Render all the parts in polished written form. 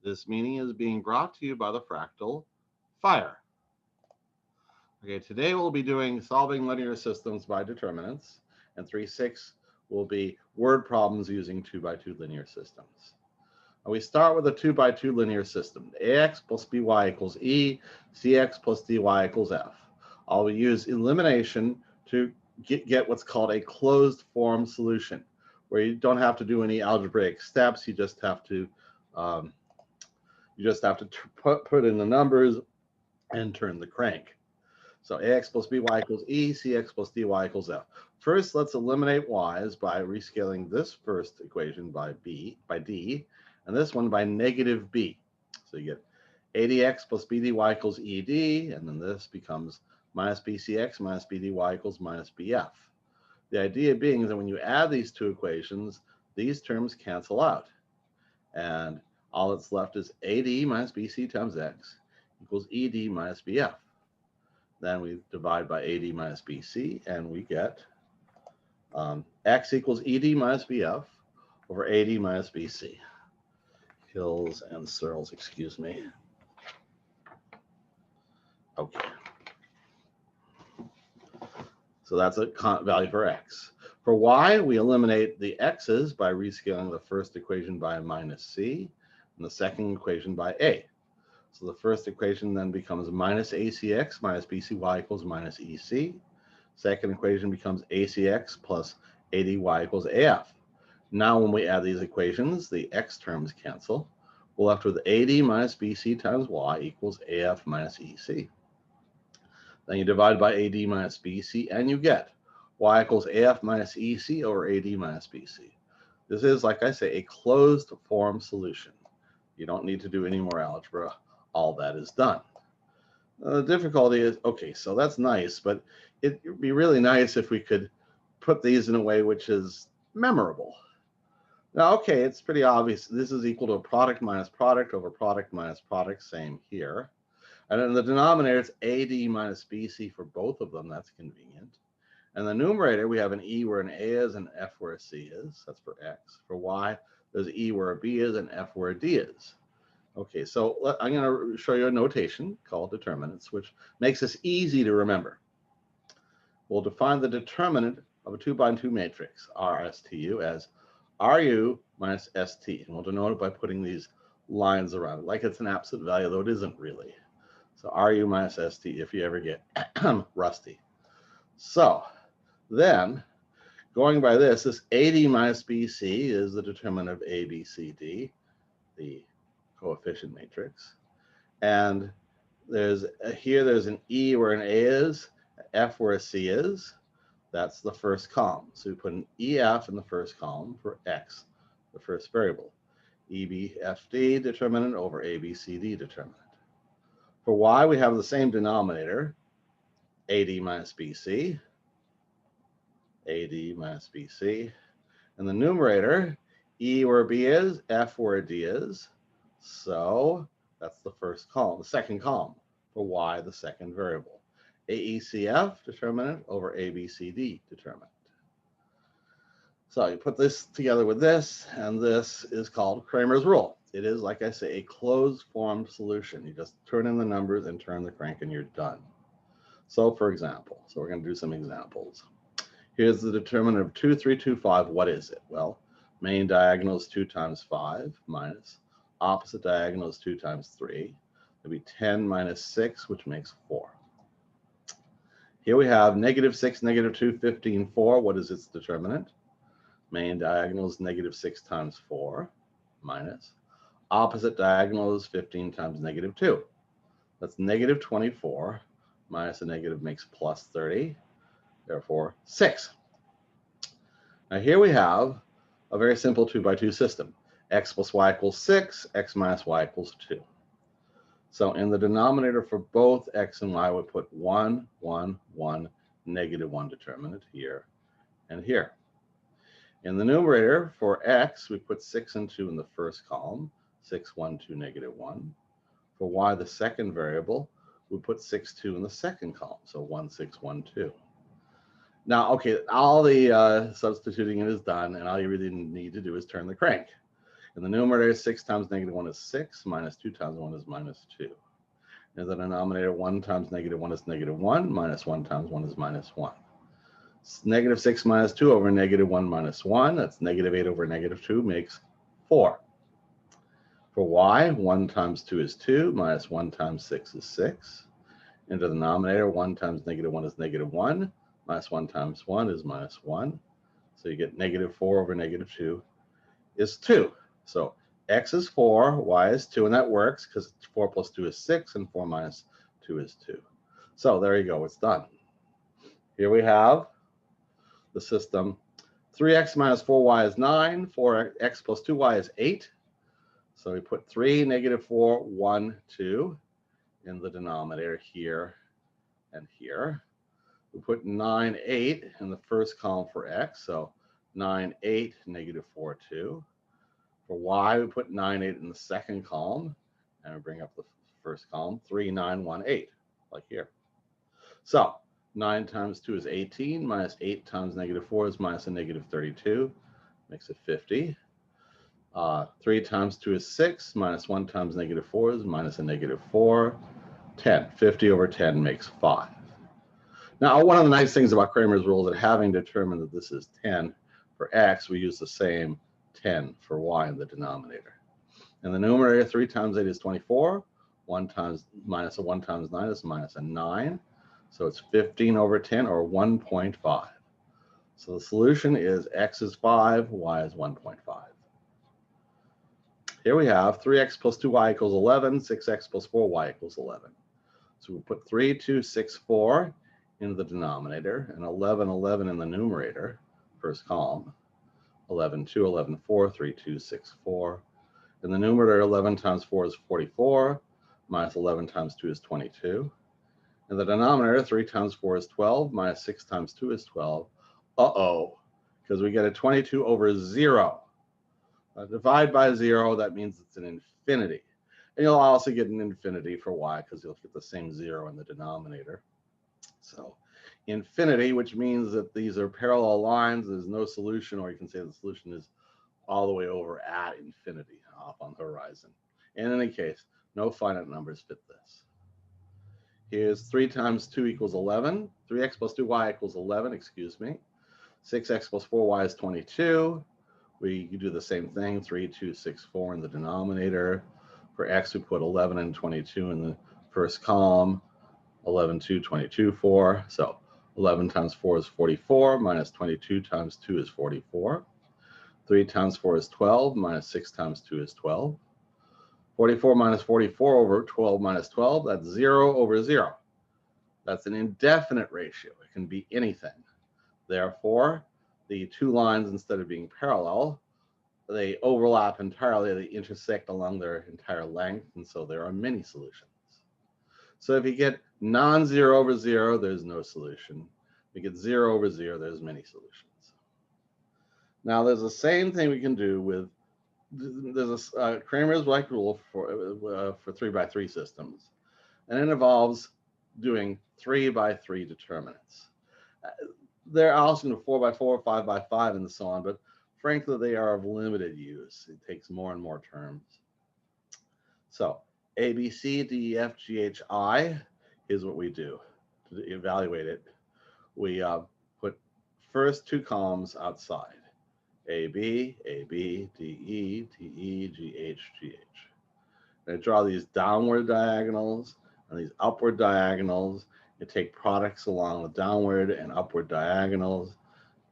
This meeting is being brought to you by the fractal fire. Okay, today we'll be doing solving linear systems by determinants, and 3.6 will be word problems using 2x2 linear systems. We start with a 2x2 linear system. Ax plus by equals e, cx plus dy equals f. I'll use elimination to get what's called a closed form solution, where you don't have to do any algebraic steps. You just have to put in the numbers and turn the crank. So ax plus by equals e, cx plus dy equals f. First, let's eliminate y's by rescaling this first equation by d, and this one by negative b. So you get adx plus bdy equals ed, and then this becomes minus bcx minus bdy equals minus bf. The idea being that when you add these two equations, these terms cancel out. And all that's left is AD minus BC times X equals ED minus BF. Then we divide by AD minus BC, and we get X equals ED minus BF over AD minus BC. Hills and Searles, excuse me. Okay. So that's a value for X. For Y, we eliminate the X's by rescaling the first equation by minus C and the second equation by A. So the first equation then becomes minus ACX minus BCY equals minus EC. Second equation becomes ACX plus ADY equals AF. Now when we add these equations, the X terms cancel. We're left with AD minus BC times Y equals AF minus EC. Then you divide by AD minus BC, and you get Y equals AF minus EC over AD minus BC. This is, like I say, a closed form solution. You don't need to do any more algebra. All that is done. The difficulty is, okay, so that's nice, but it'd be really nice if we could put these in a way which is memorable. Now, okay, it's pretty obvious. This is equal to a product minus product over product minus product, same here. And in the denominator, it's AD minus BC for both of them. That's convenient. And the numerator, we have an E where an A is and F where a C is. That's for X. For Y, there's E where a B is and F where a D is. Okay, so I'm going to show you a notation called determinants, which makes this easy to remember. We'll define the determinant of a 2x2 matrix, RSTU, as RU minus ST. And we'll denote it by putting these lines around it, like it's an absolute value, though it isn't really. So RU minus ST if you ever get rusty. So then, going by this AD minus BC is the determinant of ABCD, the coefficient matrix. And there's an E where an A is, F where a C is. That's the first column. So we put an EF in the first column for X, the first variable. EBFD determinant over ABCD determinant. For Y, we have the same denominator, AD minus BC, AD minus BC. And the numerator, E where B is, F where D is. So that's the first column, the second column. For Y, the second variable. AECF determinant over ABCD determinant. So you put this together with this, and this is called Cramer's rule. It is, like I say, a closed form solution. You just turn in the numbers and turn the crank and you're done. So for example, we're going to do some examples. Here's the determinant of 2, 3, 2, 5. What is it? Well, main diagonal is 2 times 5 minus opposite diagonal is 2 times 3. It'll be 10 minus 6, which makes 4. Here we have negative 6, negative 2, 15, 4. What is its determinant? Main diagonal is negative 6 times 4 minus opposite diagonal is 15 times negative 2. That's negative 24 minus a negative makes plus 30, therefore 6. Now here we have a very simple 2x2 system. X plus y equals 6, x minus y equals 2. So in the denominator for both x and y, we put 1, 1, 1, negative 1 determinant here and here. In the numerator for x, we put 6 and 2 in the first column, 6, 1, 2, negative 1. For y, the second variable, we put 6, 2 in the second column, so 1, 6, 1, 2. Now, okay, all the substituting is done, and all you really need to do is turn the crank. In the numerator, 6 times negative 1 is 6, minus 2 times 1 is minus 2. In the denominator, 1 times negative 1 is negative 1, minus 1 times 1 is minus 1. Negative 6 minus 2 over negative 1 minus 1, that's negative 8 over negative 2 makes 4. For y, 1 times 2 is 2, minus 1 times 6 is 6. In the denominator, 1 times negative 1 is negative 1, minus 1 times 1 is minus 1. So you get negative 4 over negative 2 is 2. So x is 4, y is 2, and that works because 4 plus 2 is 6, and 4 minus 2 is 2. So there you go, it's done. Here we have the system. 3x minus 4y is 9, 4x plus 2y is 8. So we put 3, negative 4, 1, 2 in the denominator here and here. We put 9, 8 in the first column for x, so 9, 8, negative 4, 2. For y, we put 9, 8 in the second column, and we bring up the first column, 3, 9, 1, 8, like here. So 9 times 2 is 18, minus 8 times negative 4 is minus a negative 32, makes it 50. 3 times 2 is 6, minus 1 times negative 4 is minus a negative 4, 10. 50 over 10 makes 5. Now, one of the nice things about Cramer's rule is that having determined that this is 10 for x, we use the same 10 for y in the denominator. In the numerator, 3 times 8 is 24. 1 times minus a 1 times 9 is minus a 9. So it's 15 over 10, or 1.5. So the solution is x is 5, y is 1.5. Here we have 3x plus 2y equals 11, 6x plus 4y equals 11. So we put 3, 2, 6, 4 in the denominator, and 11, 11 in the numerator, first column. 11, 2, 11, 4, 3, 2, 6, 4. In the numerator, 11 times 4 is 44, minus 11 times 2 is 22. In the denominator, 3 times 4 is 12, minus 6 times 2 is 12. Because we get a 22 over 0. Divide by 0, that means it's an infinity. And you'll also get an infinity for y, because you'll get the same 0 in the denominator. So infinity, which means that these are parallel lines, there's no solution, or you can say the solution is all the way over at infinity, off on the horizon. In any case, no finite numbers fit this. Here's 3 times 2 equals 11. 3x plus 2y equals 11, excuse me. 6x plus 4y is 22. We do the same thing, 3, 2, 6, 4 in the denominator. For x, we put 11 and 22 in the first column. 11, 2, 22, 4. So 11 times 4 is 44, minus 22 times 2 is 44. 3 times 4 is 12, minus 6 times 2 is 12. 44 minus 44 over 12 minus 12, that's 0 over 0. That's an indefinite ratio. It can be anything. Therefore, the two lines, instead of being parallel, they overlap entirely. They intersect along their entire length, and so there are many solutions. So if you get non-zero over 0, there's no solution. If you get 0 over 0, there's many solutions. Now, there's the same thing we can do with, there's a Cramer's like rule for 3 by 3 systems, and it involves doing 3 by 3 determinants. They're also 4 by 4, 5 by 5, and so on, but frankly, they are of limited use. It takes more and more terms. So A, B, C, D, E, F, G, H, I is what we do to evaluate it. We put first two columns outside. A, B, D, E, D, E, G, H, G, H. And I draw these downward diagonals and these upward diagonals. You take products along the downward and upward diagonals,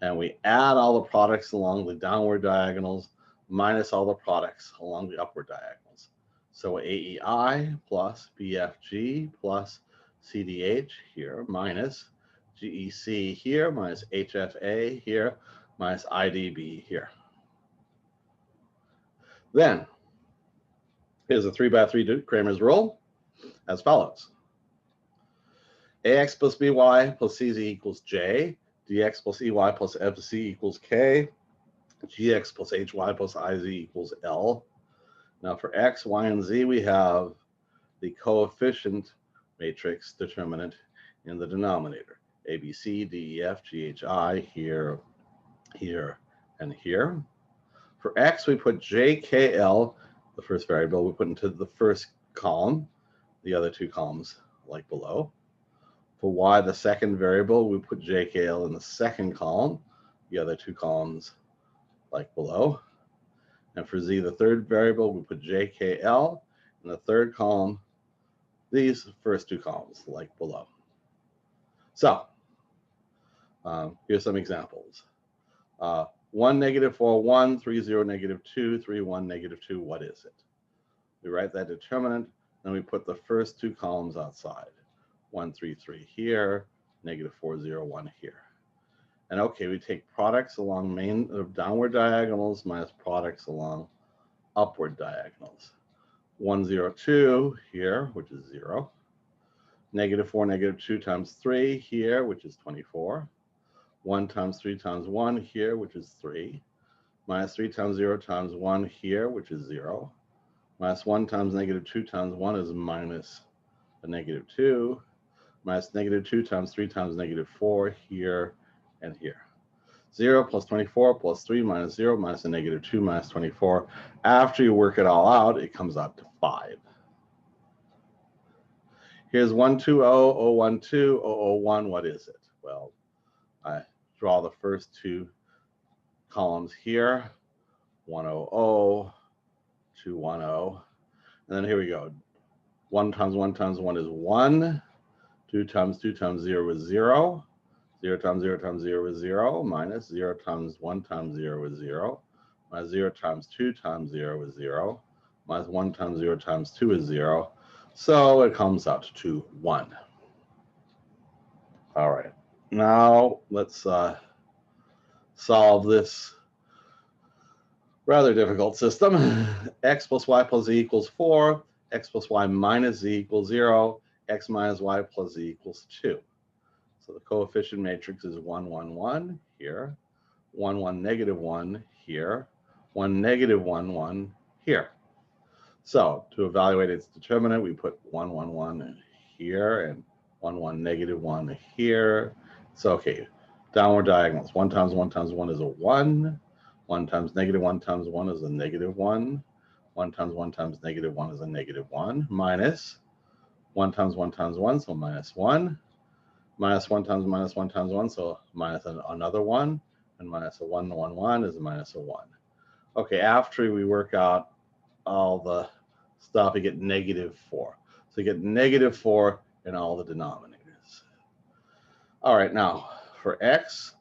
and we add all the products along the downward diagonals minus all the products along the upward diagonals. So AEI plus BFG plus CDH here minus GEC here minus HFA here minus IDB here. Then here's a 3 by 3 Cramer's rule as follows. AX plus BY plus CZ equals J, DX plus EY plus FC equals K, GX plus HY plus IZ equals L. Now for X, Y, and Z, we have the coefficient matrix determinant in the denominator. A, B, C, D, E, F, G, H, I, here, here, and here. For x, we put jkl, the first variable, we put into the first column, the other two columns like below. For y, the second variable, we put jkl in the second column, the other two columns like below. And for z, the third variable, we put jkl in the third column, these first two columns like below. So here's some examples. 1, -4, 1, 3, 0, -2, 3, 1, -2, what is it? We write that determinant, then we put the first two columns outside. 1, 3, 3 here, -4, 0, 1 here. And okay, we take products along downward diagonals minus products along upward diagonals. 1, 0, 2 here, which is 0. -4, -2 times 3 here, which is 24. 1 times 3 times 1 here, which is 3. -3 times 0 times 1 here, which is 0. -1 times -2 times 1 is minus a -2. -2 times 3 times -4 here and here. 0 plus 24 plus 3 minus 0 minus a -2 minus 24. After you work it all out, it comes out to 5. Here's 1, 2, 0, 0, 1, 2, 0, 0, 1. What is it? Well, I draw the first two columns here, 1, 0, 0, 2, 1, 0. And then here we go. 1 times 1 times 1 is 1. 2 times 2 times 0 is 0. 0 times 0 times 0 is 0. Minus 0 times 1 times 0 is 0. Minus 0 times 2 times 0 is 0. Minus 1 times 0 times 2 is 0. So it comes out to 1. All right. Now let's solve this rather difficult system. X plus y plus z equals 4. X plus y minus z equals 0. X minus y plus z equals 2. So the coefficient matrix is 1, 1, 1 here, 1, 1, -1 here, 1, -1, 1 here. So to evaluate its determinant, we put 1, 1, 1 here and 1, 1, -1 here. So okay, downward diagonals. 1 times 1 times 1 is a 1. 1 times -1 times 1 is a -1. 1 times 1 times -1 is a -1. Minus 1 times 1 times 1, so minus 1. Minus 1 times -1 times 1, so minus another 1. And minus a 1, 1, 1 is a minus a 1. Okay, after we work out all the stuff, we get -4. So you get -4 in all the denominators. All right, now for x,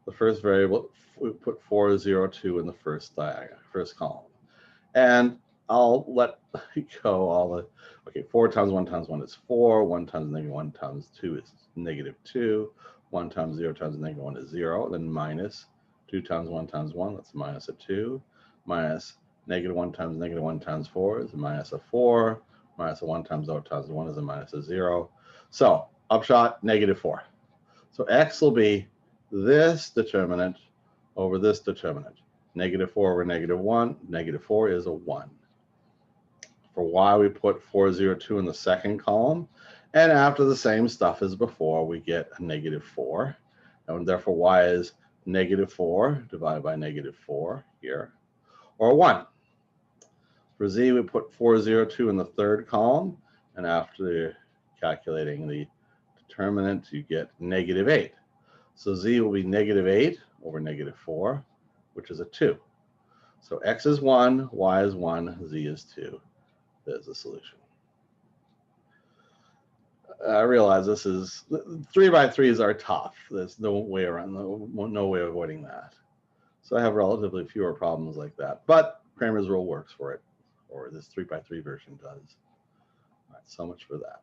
the first variable, we put 4, 0, 2 in the first column. And I'll let go all the, okay, 4 times 1 times 1 is 4. 1 times -1 times 2 is -2. 1 times 0 times -1 is 0. Then minus 2 times 1 times 1, that's minus a 2. Minus -1 times -1 times 4 is a minus a 4. Minus a 1 times 0 times 1 is a minus a 0. So upshot, -4. So x will be this determinant over this determinant. -4 over -1, -4 is a 1. For y, we put 4, 0, 2 in the second column. And after the same stuff as before, we get a -4. And therefore, y is -4 divided by -4 here, or 1. For z, we put 4, 0, 2 in the third column. And after calculating the determinant, you get -8. So z will be -8 over -4, which is a 2. So x is 1, y is 1, z is 2. There's the solution. I realize this is 3 by 3s are tough. There's no way around, no way of avoiding that. So I have relatively fewer problems like that, but Cramer's rule works for it, or this 3 by 3 version does. All right, so much for that.